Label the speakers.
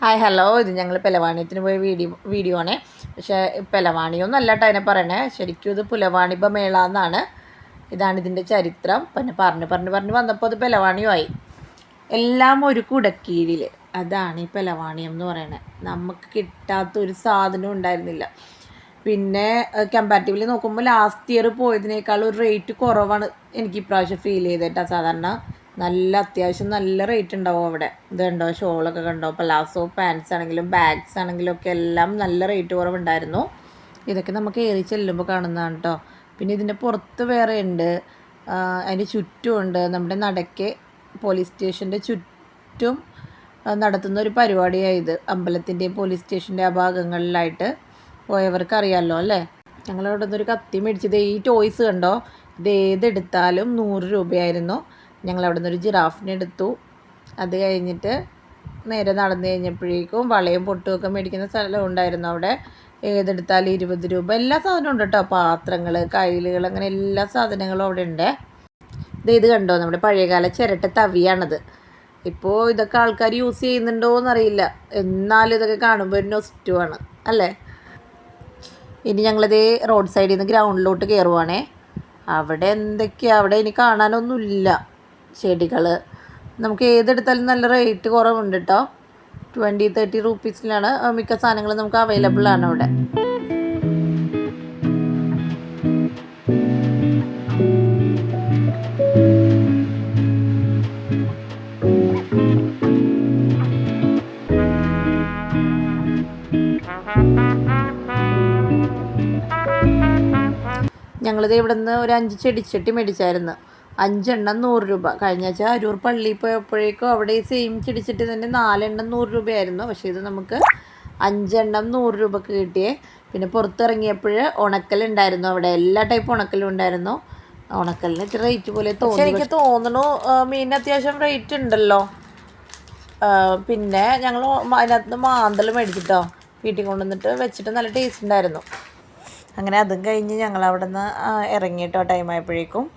Speaker 1: Hi hello, ഇത് ഞങ്ങൾ പെലവാണിയത്തിന് പോയ വീഡിയോ ആണ്. പക്ഷേ പെലവാണിയൊന്നും അല്ല കേട്ടോ അതിനെ പറയണേ. ശരിക്കും ഇത് പുലവാണിബ മേള എന്നാണ്. ഇതാണ് ഇതിൻ്റെ ചരിത്രം. പിന്നെ പറഞ്ഞ് വന്നപ്പോൾ അത് പെലവാണിയുമായി. എല്ലാം ഒരു കുടക്കീഴിൽ, അതാണ് ഈ പെലവാണിയം എന്ന് പറയുന്നത്. നമുക്ക് കിട്ടാത്തൊരു സാധനം ഉണ്ടായിരുന്നില്ല. പിന്നെ കമ്പാരിറ്റീവ്ലി നോക്കുമ്പോൾ ലാസ്റ്റ് ഇയർ പോയതിനേക്കാൾ ഒരു റേറ്റ് കുറവാണ് എനിക്ക് ഇപ്രാവശ്യം ഫീൽ ചെയ്തിട്ടാ. സാധാരണ നല്ല അത്യാവശ്യം നല്ല റേറ്റ് ഉണ്ടാവും അവിടെ. ഇതുണ്ടോ, ഷോളൊക്കെ കണ്ടോ, പലാസോ പാൻസ് ആണെങ്കിലും ബാഗ്സ് ആണെങ്കിലും ഒക്കെ എല്ലാം നല്ല റേറ്റ് കുറവുണ്ടായിരുന്നു. ഇതൊക്കെ നമുക്ക് ഏറി ചെല്ലുമ്പോൾ കാണുന്നതാണ് കേട്ടോ. പിന്നെ ഇതിൻ്റെ പുറത്ത് വേറെ ഉണ്ട്, അതിൻ്റെ ചുറ്റുമുണ്ട്. നമ്മുടെ നടക്കെ പോലീസ് സ്റ്റേഷൻ്റെ ചുറ്റും നടത്തുന്ന ഒരു പരിപാടിയായത്. അമ്പലത്തിൻ്റെയും പോലീസ് സ്റ്റേഷൻ്റെ ആ ഭാഗങ്ങളിലായിട്ട് പോയവർക്ക് അറിയാമല്ലോ അല്ലേ. ഞങ്ങളവിടെ നിന്നൊരു കത്തി മേടിച്ചത്. ഈ ടോയ്സ് കണ്ടോ, ഇത് ഏതെടുത്താലും 100 രൂപയായിരുന്നു. ഞങ്ങളവിടെ നിന്നൊരു ജിറാഫിനെ എടുത്തു. അത് കഴിഞ്ഞിട്ട് നേരെ നടന്നു കഴിഞ്ഞപ്പോഴേക്കും വളയും പൊട്ടുമൊക്കെ മേടിക്കുന്ന സ്ഥലം ഉണ്ടായിരുന്നു അവിടെ. ഏതെടുത്താലും 20 രൂപ. എല്ലാ സാധനവും ഉണ്ട് കേട്ടോ. പാത്രങ്ങൾ, കയ്യിലുകൾ, അങ്ങനെ എല്ലാ സാധനങ്ങളും അവിടെ ഉണ്ട്. ഇത് കണ്ടോ, നമ്മുടെ പഴയകാല ചിരട്ട തവിയാണത്. ഇപ്പോൾ ഇതൊക്കെ ആൾക്കാർ യൂസ് ചെയ്യുന്നുണ്ടോ എന്നറിയില്ല, എന്നാലും ഇതൊക്കെ കാണുമ്പോൾ ഒരു നൊസ്റ്റുമാണ് അല്ലേ. ഇനി ഞങ്ങളിതേ റോഡ് സൈഡിൽ നിന്ന് ഗ്രൗണ്ടിലോട്ട് കയറുവാണേ. അവിടെ എന്തൊക്കെയാണ്, അവിടെ ഇനി കാണാനൊന്നുമില്ല. ചെടികൾ നമുക്ക് ഏതെടുത്താലും നല്ല റേറ്റ് കുറവുണ്ട് കേട്ടോ. 20-30 റുപ്പീസിലാണ് മിക്ക സാധനങ്ങളും നമുക്ക് അവൈലബിൾ ആണ് അവിടെ. ഞങ്ങളിത് ഇവിടെ നിന്ന് ഒരു 5 ചെടിച്ചട്ടി മേടിച്ചായിരുന്നു. 5 എണ്ണം 100 രൂപ. കഴിഞ്ഞ ആഴ്ച അരൂർ പള്ളിയിൽ പോയപ്പോഴേക്കും അവിടെ ഈ സെയിം ചെടിച്ചട്ടി തന്നെ 4 എണ്ണം 100 രൂപയായിരുന്നു. പക്ഷേ ഇത് നമുക്ക് 5 എണ്ണം 100 രൂപക്ക് കിട്ടിയേ. പിന്നെ പുറത്തിറങ്ങിയപ്പോൾ ഉണക്കലുണ്ടായിരുന്നു അവിടെ. എല്ലാ ടൈപ്പ് ഉണക്കലും ഉണ്ടായിരുന്നു. ഉണക്കലിന് ഇത്തിരി റേറ്റ് പോലെ തോന്നി. എനിക്ക് തോന്നുന്നു മീനിന് അത്യാവശ്യം റേറ്റ് ഉണ്ടല്ലോ. പിന്നെ ഞങ്ങൾ അതിനകത്ത് മാന്തൽ മേടിച്ചിട്ടോ വീട്ടിൽ കൊണ്ടുവന്നിട്ട് വെച്ചിട്ട് നല്ല ടേസ്റ്റ് ഉണ്ടായിരുന്നു. അങ്ങനെ അതും കഴിഞ്ഞ് ഞങ്ങൾ അവിടെ നിന്ന് ഇറങ്ങിയിട്ടോ ടൈമായപ്പോഴേക്കും.